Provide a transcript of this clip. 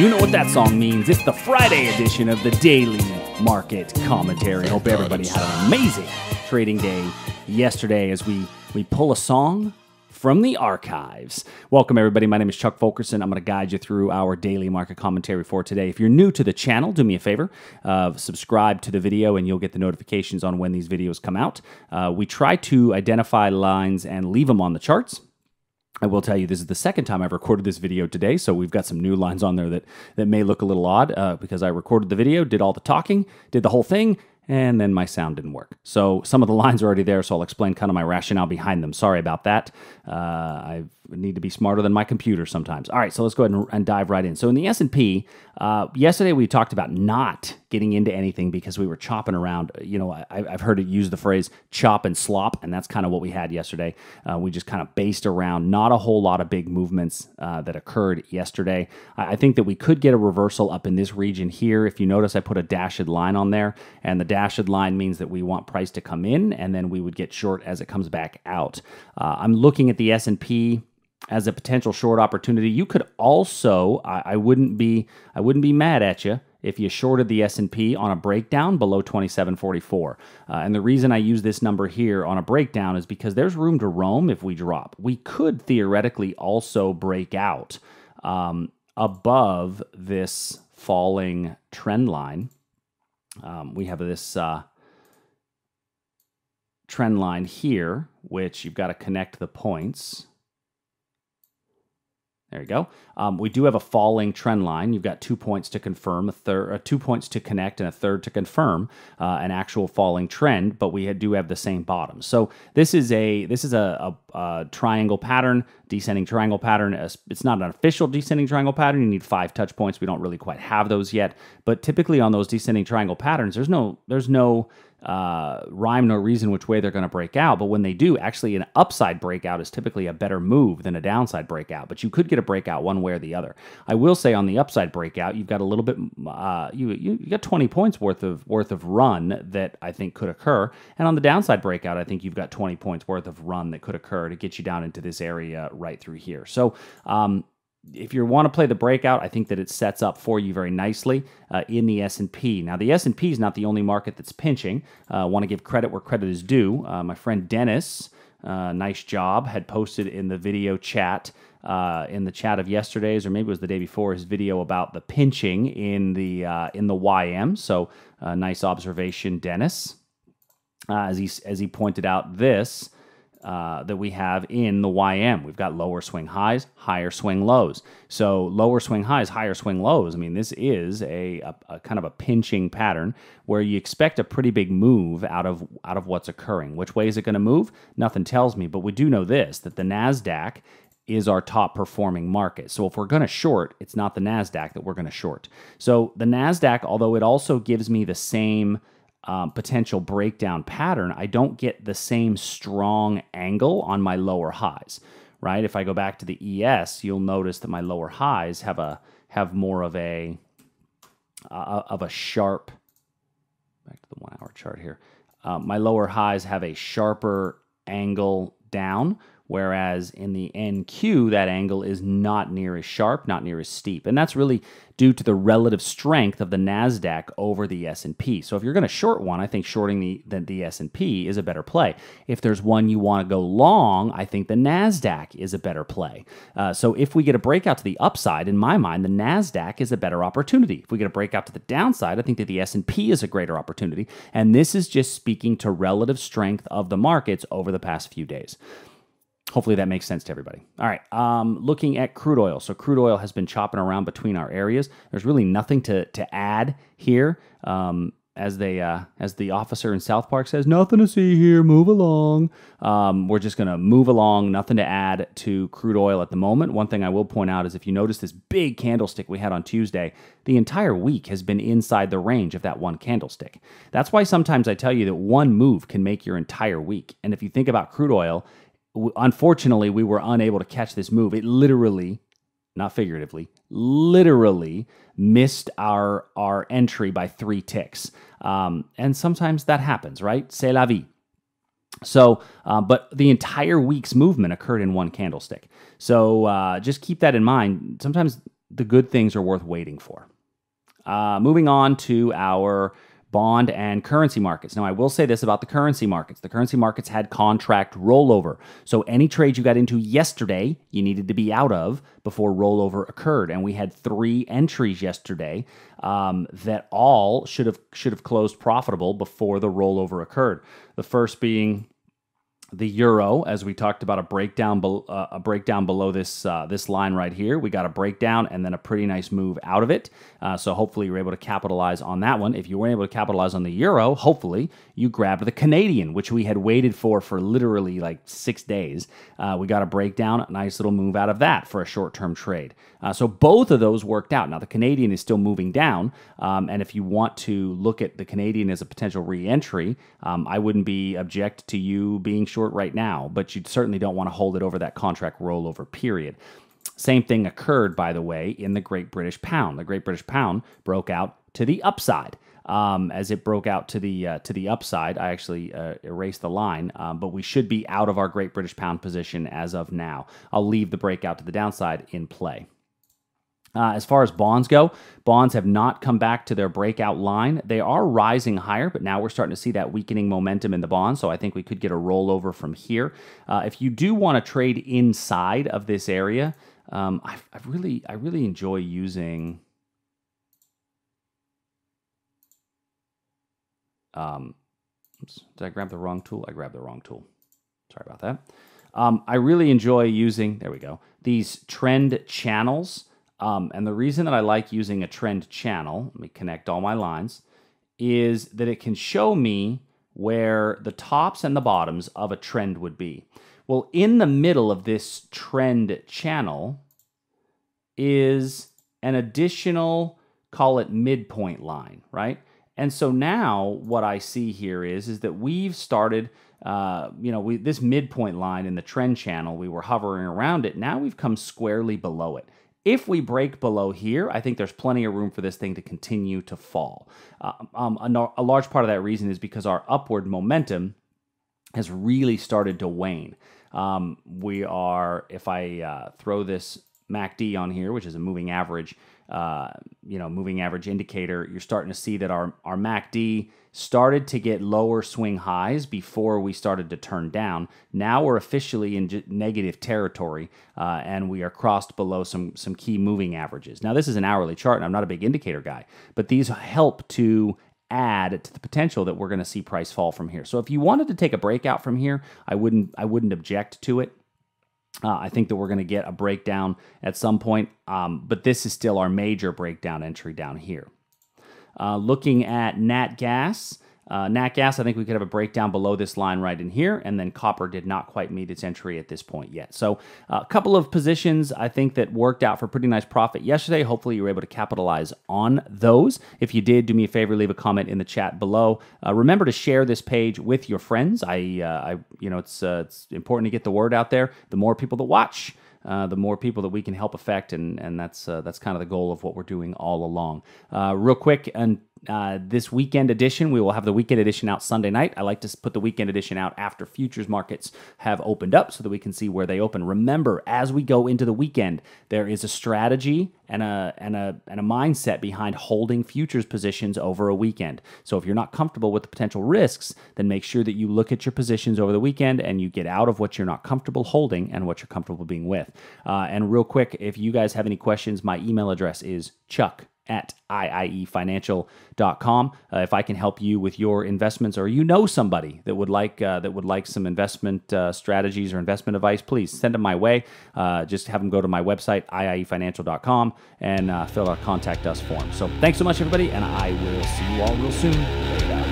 You know what that song means. It's the Friday edition of the Daily Market Commentary. Hope everybody had an amazing trading day yesterday as we pull a song from the archives. Welcome, everybody. My name is Chuck Fulkerson. I'm going to guide you through our daily market commentary for today. If you're new to the channel, do me a favor. Subscribe to the video, and you'll get the notifications on when these videos come out. We try to identify lines and leave them on the charts. I will tell you, this is the second time I've recorded this video today, so we've got some new lines on there that may look a little odd because I recorded the video, did all the talking, did the whole thing, and then my sound didn't work. So some of the lines are already there, so I'll explain kind of my rationale behind them. Sorry about that. I need to be smarter than my computer sometimes. All right, so let's go ahead and dive right in. So in the S&P, yesterday we talked about not getting into anything because we were chopping around. You know, I've heard it use the phrase chop and slop, and that's kind of what we had yesterday. We just kind of based around not a whole lot of big movements that occurred yesterday. I think that we could get a reversal up in this region here. If you notice, I put a dashed line on there, and the dashed line means that we want price to come in, and then we would get short as it comes back out. I'm looking at the S&P as a potential short opportunity. You could also, I wouldn't be mad at you if you shorted the S&P on a breakdown below 2744. And the reason I use this number here on a breakdown is because there's room to roam if we drop. We could theoretically also break out above this falling trend line. We have this trend line here, which you've got to connect the points. There you go. We do have a falling trend line. You've got 2 points to confirm, 2 points to connect, and a third to confirm an actual falling trend. But we do have the same bottom. So this is a triangle pattern, descending triangle pattern. It's not an official descending triangle pattern. You need 5 touch points. We don't really quite have those yet. But typically on those descending triangle patterns, there's no rhyme, no reason which way they're going to break out. But when they do, actually an upside breakout is typically a better move than a downside breakout. But you could get a breakout one way or the other. I will say on the upside breakout, you've got a little bit, you got 20 points worth of run that I think could occur. And on the downside breakout, I think you've got 20 points worth of run that could occur to get you down into this area right through here. So, if you want to play the breakout, I think that it sets up for you very nicely in the S&P. Now, the S&P is not the only market that's pinching. I want to give credit where credit is due. My friend Dennis, nice job, had posted in the video chat, in the chat of yesterday's, or maybe it was the day before, his video about the pinching in the YM. So, nice observation, Dennis. As he pointed out this. That we have in the YM. We've got lower swing highs, higher swing lows. So lower swing highs, higher swing lows. I mean, this is a kind of a pinching pattern where you expect a pretty big move out of what's occurring. Which way is it going to move? Nothing tells me, but we do know this, that the Nasdaq is our top performing market. So if we're going to short, it's not the Nasdaq that we're going to short. So the Nasdaq, although it also gives me the same potential breakdown pattern, I don't get the same strong angle on my lower highs, right? If I go back to the ES, you'll notice that my lower highs have more of a sharp, back to the 1 hour chart here. My lower highs have a sharper angle down, whereas in the NQ, that angle is not near as sharp, not near as steep. And that's really due to the relative strength of the Nasdaq over the S&P. So if you're going to short one, I think shorting the S&P is a better play. If there's one you want to go long, I think the Nasdaq is a better play. So if we get a breakout to the upside, in my mind, the Nasdaq is a better opportunity. If we get a breakout to the downside, I think that the S&P is a greater opportunity. And this is just speaking to relative strength of the markets over the past few days. Hopefully that makes sense to everybody. All right, looking at crude oil. So crude oil has been chopping around between our areas. There's really nothing to add here. As the officer in South Park says, nothing to see here, move along. We're just going to move along, nothing to add to crude oil at the moment. One thing I will point out is if you notice this big candlestick we had on Tuesday, the entire week has been inside the range of that one candlestick. That's why sometimes I tell you that one move can make your entire week. And if you think about crude oil, unfortunately, we were unable to catch this move. It literally, not figuratively, literally missed our entry by 3 ticks. And sometimes that happens, right? C'est la vie. So, but the entire week's movement occurred in one candlestick. So just keep that in mind. Sometimes the good things are worth waiting for. Moving on to our bond and currency markets. Now, I will say this about the currency markets. The currency markets had contract rollover. So any trade you got into yesterday, you needed to be out of before rollover occurred. And we had 3 entries yesterday that all should have closed profitable before the rollover occurred. The first being the euro, as we talked about, a breakdown below this line right here. We got a breakdown and then a pretty nice move out of it. So hopefully you're able to capitalize on that one. If you weren't able to capitalize on the euro, hopefully you grabbed the Canadian, which we had waited for literally like 6 days. We got a breakdown, a nice little move out of that for a short-term trade. So both of those worked out. Now the Canadian is still moving down, and if you want to look at the Canadian as a potential re-entry, I wouldn't be object to you being short right now, but you certainly don't want to hold it over that contract rollover period. Same thing occurred, by the way, in the Great British Pound. The Great British Pound broke out to the upside. As it broke out to the upside, I actually erased the line, but we should be out of our Great British Pound position as of now. I'll leave the breakout to the downside in play. As far as bonds go, bonds have not come back to their breakout line. They are rising higher, but now we're starting to see that weakening momentum in the bonds, so I think we could get a rollover from here. If you do want to trade inside of this area, I really enjoy using oops, did I grab the wrong tool? I grabbed the wrong tool. Sorry about that. I really enjoy using, there we go, these trend channels. And the reason that I like using a trend channel, let me connect all my lines, is that it can show me where the tops and the bottoms of a trend would be. Well, in the middle of this trend channel is an additional, call it midpoint line, right? And so now what I see here is that we've started, this midpoint line in the trend channel, we were hovering around it. Now we've come squarely below it. If we break below here, I think there's plenty of room for this thing to continue to fall. A large part of that reason is because our upward momentum has really started to wane. If I throw this MACD on here, which is a moving average, moving average indicator, you're starting to see that our MACD started to get lower swing highs before we started to turn down. Now we're officially in negative territory, and we are crossed below some key moving averages. Now this is an hourly chart, and I'm not a big indicator guy, but these help to add to the potential that we're going to see price fall from here. So if you wanted to take a breakout from here, I wouldn't object to it. I think that we're going to get a breakdown at some point, but this is still our major breakdown entry down here. Looking at nat gas, I think we could have a breakdown below this line right in here, and then copper did not quite meet its entry at this point yet. So a couple of positions I think that worked out for pretty nice profit yesterday. Hopefully you were able to capitalize on those. If you did, do me a favor, leave a comment in the chat below. Remember to share this page with your friends. It's important to get the word out there. The more people that watch, the more people that we can help affect, and that's kind of the goal of what we're doing all along. Real quick, and this weekend edition, we will have the weekend edition out Sunday night. I like to put the weekend edition out after futures markets have opened up so that we can see where they open. Remember, as we go into the weekend, there is a strategy and a mindset behind holding futures positions over a weekend. So if you're not comfortable with the potential risks, then make sure that you look at your positions over the weekend and you get out of what you're not comfortable holding and what you're comfortable being with. And real quick, if you guys have any questions, my email address is chuck@iiefinancial.com. If I can help you with your investments, or you know somebody that would like some investment strategies or investment advice, please send them my way. Just have them go to my website, iiefinancial.com, and fill out a contact us form. So thanks so much, everybody, and I will see you all real soon. Later.